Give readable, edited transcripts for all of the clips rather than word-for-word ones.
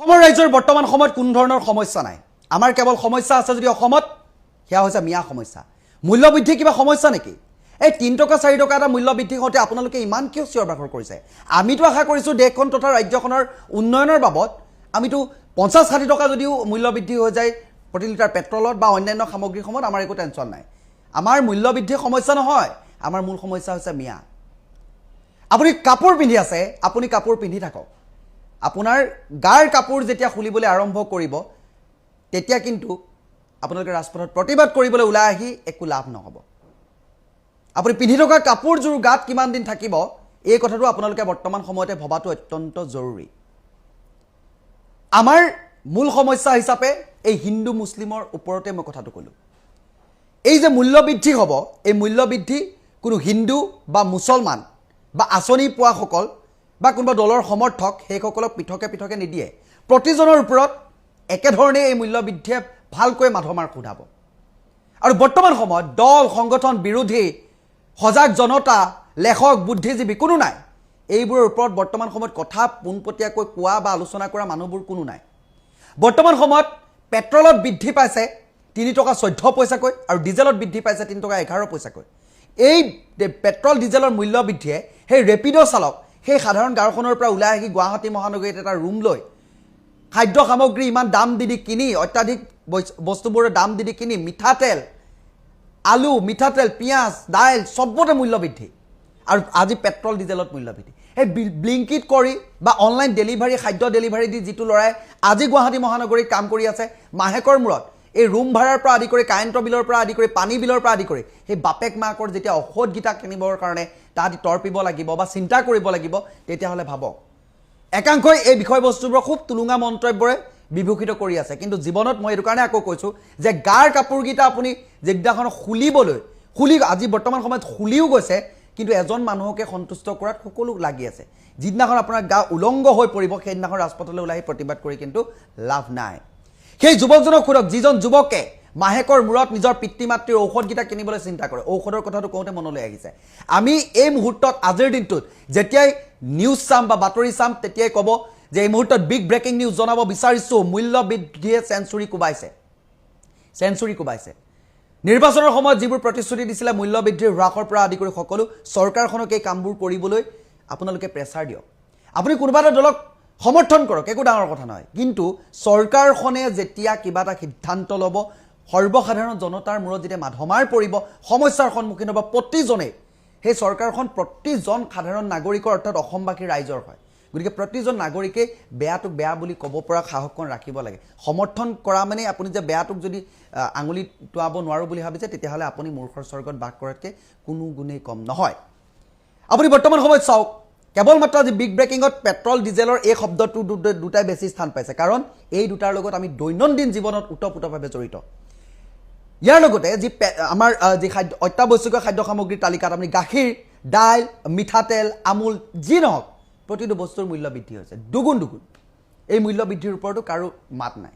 অসমৰ ৰাজ্যৰ বৰ্তমান সময়ত কোনো ধৰণৰ সমস্যা নাই। আমাৰ কেৱল সমস্যা আছে যদি অসমত সেয়া হৈছে মিয়া সমস্যা। মূল্যবৃদ্ধি কিবা সমস্যা নেকি? এই 3 টকা 4 টকা এটা মূল্যবৃদ্ধি হওঁতে আপোনালোকে ইমান কিয় চিঞৰ বাখৰ কৰিছে? আমিতো আশা কৰিছোঁ দেশখন তথা ৰাজ্যখনৰ উন্নয়নৰ বাবদ আমিতো 50-60 টকা যদিও মূল্যবৃদ্ধি হৈ যায় প্ৰতি লিটাৰ পেট্ৰলত বা অন্যান্য সামগ্ৰীসমূহত আমাৰ একো টেনশ্যন নাই। আমাৰ মূল্যবৃদ্ধিৰ সমস্যা নহয়, আমাৰ মূল সমস্যা হৈছে মিয়া। আপুনি কাপোৰ পিন্ধি আছে, আপুনি কাপোৰ পিন্ধি থাকক। আপোনাৰ গাৰ কাপোৰ যেতিয়া খুলিবলৈ আৰম্ভ কৰিব তেতিয়া কিন্তু আপোনালোকে ৰাজপথত প্ৰতিবাদ কৰিবলৈ ওলাই আহি একো লাভ নহ'ব। আপুনি পিন্ধি থকা কাপোৰযোৰ গাত কিমান দিন থাকিব এই কথাটো আপোনালোকে বৰ্তমান সময়তে ভবাটো অত্যন্ত জৰুৰী। আমাৰ মূল সমস্যা হিচাপে এই হিন্দু মুছলিমৰ ওপৰতে মই কথাটো ক'লোঁ। এই যে মূল্যবৃদ্ধি হ'ব, এই মূল্যবৃদ্ধি কোনো হিন্দু বা মুছলমান বা আঁচনি পোৱাসকল বা কোনোবা দলৰ সমৰ্থক সেইসকলক পৃথকে পৃথকে নিদিয়ে। প্ৰতিজনৰ ওপৰত একেধৰণে এই মূল্যবৃদ্ধিয়ে ভালকৈ মাধমাৰ খুন্দাব। আৰু বৰ্তমান সময়ত দল সংগঠন বিৰোধী সজাগ জনতা লেখক বুদ্ধিজীৱী কোনো নাই। এইবোৰৰ ওপৰত বৰ্তমান সময়ত কথা পোনপটীয়াকৈ কোৱা বা আলোচনা কৰা মানুহবোৰ কোনো নাই। বৰ্তমান সময়ত পেট্ৰলত বৃদ্ধি পাইছে 3 টকা 14 পইচাকৈ আৰু ডিজেলত বৃদ্ধি পাইছে 3 টকা 11 পইচাকৈ। এই পেট্ৰল ডিজেলৰ মূল্য বৃদ্ধিয়ে সেই ৰেপিড' চালক সেই সাধাৰণ গাঁওখনৰ পৰা ওলাই আহি গুৱাহাটী মহানগৰীত এটা ৰুম লৈ খাদ্য সামগ্ৰী ইমান দাম দি কিনি অত্যাধিক বস্তুবোৰৰ দাম দি কিনি মিঠাতেল আলু মিঠাতেল পিঁয়াজ দাইল চবতে মূল্য বৃদ্ধি আৰু আজি পেট্ৰল ডিজেলত মূল্য বৃদ্ধি। সেই ব্লিংকিট কৰি বা অনলাইন ডেলিভাৰী খাদ্য ডেলিভাৰী দি যিটো ল'ৰাই আজি গুৱাহাটী মহানগৰীত কাম কৰি আছে মাহেকৰ মূৰত এই ৰুম ভাড়াৰ পৰা আদি কৰি কাৰেণ্টৰ বিলৰ পৰা আদি কৰি পানী বিলৰ পৰা আদি কৰি সেই বাপেক মাকৰ যেতিয়া ঔষধকেইটা কিনিবৰ কাৰণে তাহাঁতি তৰ্পিব লাগিব বা চিন্তা কৰিব লাগিব তেতিয়াহ'লে ভাবক একাংশই এই বিষয়বস্তুবোৰ খুব তুলুঙা মন্তব্যৰে বিভূষিত কৰি আছে। কিন্তু জীৱনত মই এইটো কাৰণে আকৌ কৈছোঁ যে গাৰ কাপোৰকেইটা আপুনি যিদিনাখন খুলি আজি বৰ্তমান সময়ত খুলিও গৈছে কিন্তু এজন মানুহকে সন্তুষ্ট কৰাত সকলো লাগি আছে। যিদিনাখন আপোনাৰ গা উলংগ হৈ পৰিব সেইদিনাখন ৰাজপথলৈ ওলাই প্ৰতিবাদ কৰি কিন্তু লাভ নাই। সেই যুৱকজনক সোধক যিজন যুৱকে মাহেকৰ মূৰত নিজৰ পিতৃ মাতৃৰ ঔষধকেইটা কিনিবলৈ চিন্তা কৰে। ঔষধৰ কথাটো কওঁতে মনলৈ আহিছে আমি এই মুহূৰ্তত আজিৰ দিনটোত যেতিয়াই নিউজ চাম বা বাতৰি চাম তেতিয়াই ক'ব যে এই মুহূৰ্তত বিগ ব্ৰেকিং নিউজ জনাব বিচাৰিছোঁ মূল্য বৃদ্ধিয়ে চেঞ্চুৰী কোবাইছে। নিৰ্বাচনৰ সময়ত যিবোৰ প্ৰতিশ্ৰুতি দিছিলে মূল্য বৃদ্ধিৰ হ্ৰাসৰ পৰা আদি কৰি সকলো চৰকাৰখনক এই কামবোৰ কৰিবলৈ আপোনালোকে প্ৰেছাৰ দিয়ক। আপুনি কোনোবা এটা দলক সমৰ্থন কৰক, একো ডাঙৰ কথা নহয়, কিন্তু চৰকাৰখনে যেতিয়া কিবা এটা সিদ্ধান্ত ল'ব সৰ্বসাধাৰণ জনতাৰ মূৰত যেতিয়া মাধমাৰ পৰিব সমস্যাৰ সন্মুখীন হ'ব প্ৰতিজনে সেই চৰকাৰখন প্ৰতিজন সাধাৰণ নাগৰিকৰ অৰ্থাৎ অসমবাসী ৰাইজৰ হয়। গতিকে প্ৰতিজন নাগৰিকে বেয়াটোক বেয়া বুলি ক'ব পৰা সাহসকণ ৰাখিব লাগে। সমৰ্থন কৰা মানে আপুনি যে বেয়াটোক যদি আঙুলি টুৱাব নোৱাৰোঁ বুলি ভাবিছে তেতিয়াহ'লে আপুনি মূৰ্খৰ স্বৰ্গত বাস কৰাতকৈ কোনো গুণেই কম নহয়। আপুনি বৰ্তমান সময়ত চাওক কেৱল মাত্ৰ আজি বিগ ব্ৰেকিঙত পেট্ৰল ডিজেলৰ এই শব্দটো দুটাই বেছি স্থান পাইছে কাৰণ এই দুটাৰ লগত আমি দৈনন্দিন জীৱনত ওতঃপ্ৰোতভাৱে জড়িত। ইয়াৰ লগতে যি আমাৰ যি খাদ্য অত্যাৱশ্যকীয় খাদ্য সামগ্ৰীৰ তালিকাত আপুনি গাখীৰ দাইল মিঠাতেল আমুল যি নহওক প্ৰতিটো বস্তুৰ মূল্য বৃদ্ধি হৈছে দুগুণ। এই মূল্য বৃদ্ধিৰ ওপৰতো কাৰো মাত নাই।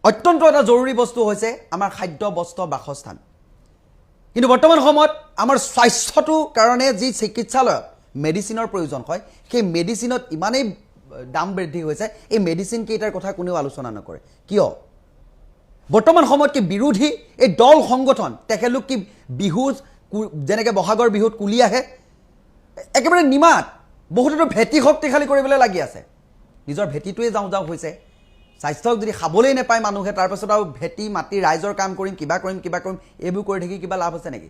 অত্যন্ত এটা জৰুৰী বস্তু হৈছে আমাৰ খাদ্য বস্ত্ৰ বাসস্থান। কিন্তু বৰ্তমান সময়ত আমাৰ স্বাস্থ্যটোৰ কাৰণে যি চিকিৎসালয়ত মেডিচিনৰ প্ৰয়োজন হয় সেই মেডিচিনত ইমানেই দাম বৃদ্ধি হৈছে এই মেডিচিন কেইটাৰ কথা কোনেও আলোচনা নকৰে। কিয়? বৰ্তমান সময়ত কি বিৰোধী এই দল সংগঠন তেখেতলোক কি বিহু যেনেকৈ বহাগৰ বিহুত কুলি আহে একেবাৰে নিমাত বহুতেতো ভেটি শক্তিশালী কৰিবলৈ লাগি আছে। নিজৰ ভেটিটোৱে যাওঁ হৈছে। স্বাস্থ্যক যদি খাবলৈ নাপায় মানুহে তাৰপাছত আৰু ভেটি মাটি ৰাইজৰ কাম কৰিম কিবা কৰিম এইবোৰ কৰি থাকি কিবা লাভ আছে নেকি?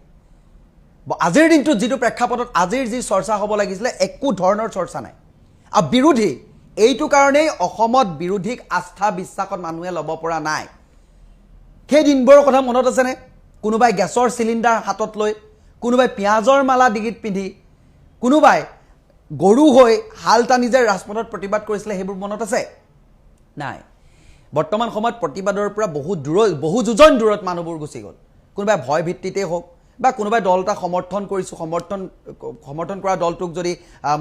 আজিৰ দিনটোত যিটো প্ৰেক্ষাপটত আজিৰ যি চৰ্চা হ'ব লাগিছিলে একো ধৰণৰ চৰ্চা নাই। আৰু বিৰোধী এইটো কাৰণেই অসমত বিৰোধীক আস্থা বিশ্বাসত মানুহে ল'ব পৰা নাই। সেই দিনবোৰৰ কথা মনত আছেনে? কোনোবাই গেছৰ চিলিণ্ডাৰ হাতত লৈ কোনোবাই পিঁয়াজৰ মালা ডিঙিত পিন্ধি কোনোবাই গৰু হৈ হাল টানি যে ৰাজপথত প্ৰতিবাদ কৰিছিলে সেইবোৰ মনত আছে নাই? বৰ্তমান সময়ত প্ৰতিবাদৰ পৰা বহু যোজন দূৰত মানুহবোৰ গুচি গ'ল। কোনোবাই ভয় ভিত্তিতেই হওক বা কোনোবাই দল এটা সমৰ্থন কৰিছোঁ সমৰ্থন কৰা দলটোক যদি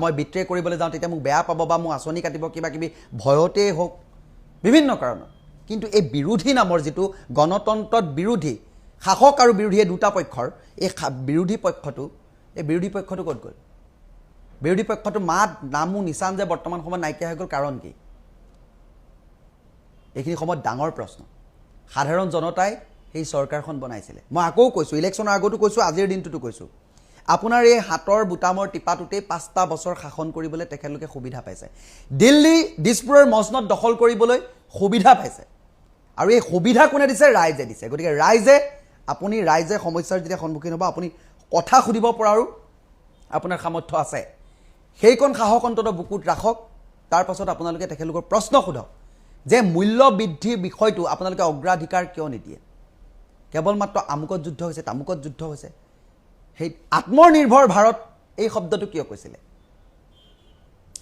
মই বিট্ৰে কৰিবলৈ যাওঁ তেতিয়া মোক বেয়া পাব বা মোক আঁচনি কাটিব কিবা কিবি ভয়তেই হওক বিভিন্ন কাৰণত। কিন্তু এই বিৰোধী নামৰ যিটো গণতন্ত্ৰত বিৰোধী শাসক আৰু বিৰোধী এই দুটা পক্ষৰ এই বিৰোধী পক্ষটো ক'ত গ'ল? বিৰোধী পক্ষটো মাত নামো নিচান যে বৰ্তমান সময়ত নাইকিয়া হৈ গ'ল কাৰণ কি? এইখিনি সময়ত ডাঙৰ প্ৰশ্ন সাধাৰণ জনতাই সেই চৰকাৰখন বনাইছিলে মই আকৌ কৈছোঁ ইলেকশ্যনৰ আগতো কৈছোঁ আজিৰ দিনটোতো কৈছোঁ আপোনাৰ এই হাতৰ বুটামৰ টিপাটোতেই 5টা বছৰ শাসন কৰিবলৈ তেখেতলোকে সুবিধা পাইছে দিল্লী দিছপুৰৰ মছনদ দখল কৰিবলৈ সুবিধা পাইছে আৰু এই সুবিধা কোনে দিছে ৰাইজে দিছে গতিকে ৰাইজে সমস্যাৰ যেতিয়া সন্মুখীন হ'ব আপুনি কথা সুধিব পৰাৰো আপোনাৰ সামৰ্থ্য আছে সেইকণ সাহস অন্তত বুকুত ৰাখক তাৰ পাছত আপোনালোকে তেখেতলোকৰ প্ৰশ্ন সোধক যে মূল্য বৃদ্ধিৰ বিষয়টো আপোনালোকে অগ্ৰাধিকাৰ কিয় নিদিয়ে কেৱল মাত্ৰ আমুকত যুদ্ধ হৈছে তামুকত যুদ্ধ হৈছে সেই আত্মনিৰ্ভৰ ভাৰত এই শব্দটো কিয় কৈছিলে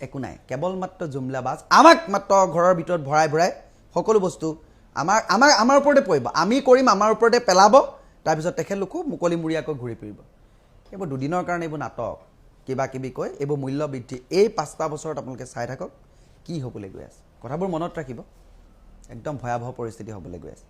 একো নাই কেৱল মাত্ৰ জুমলাবাজ আমাক মাত্ৰ ঘৰৰ ভিতৰত ভৰাই সকলো বস্তু আমাৰ ওপৰতে পৰিব আমি কৰিম আমাৰ ওপৰতে পেলাব তাৰপিছত তেখেতলোকো মুকলিমূৰীয়াকৈ ঘূৰি ফুৰিব এইবোৰ দুদিনৰ কাৰণে এইবোৰ নাটক কিবা কিবি কৈ এইবোৰ মূল্য বৃদ্ধি এই 5টা বছৰত আপোনালোকে চাই থাকক কি হ'বলৈ গৈ আছে কথাবোৰ মনত ৰাখিব একদম ভয়াৱহ পৰিস্থিতি হ'বলৈ গৈ আছে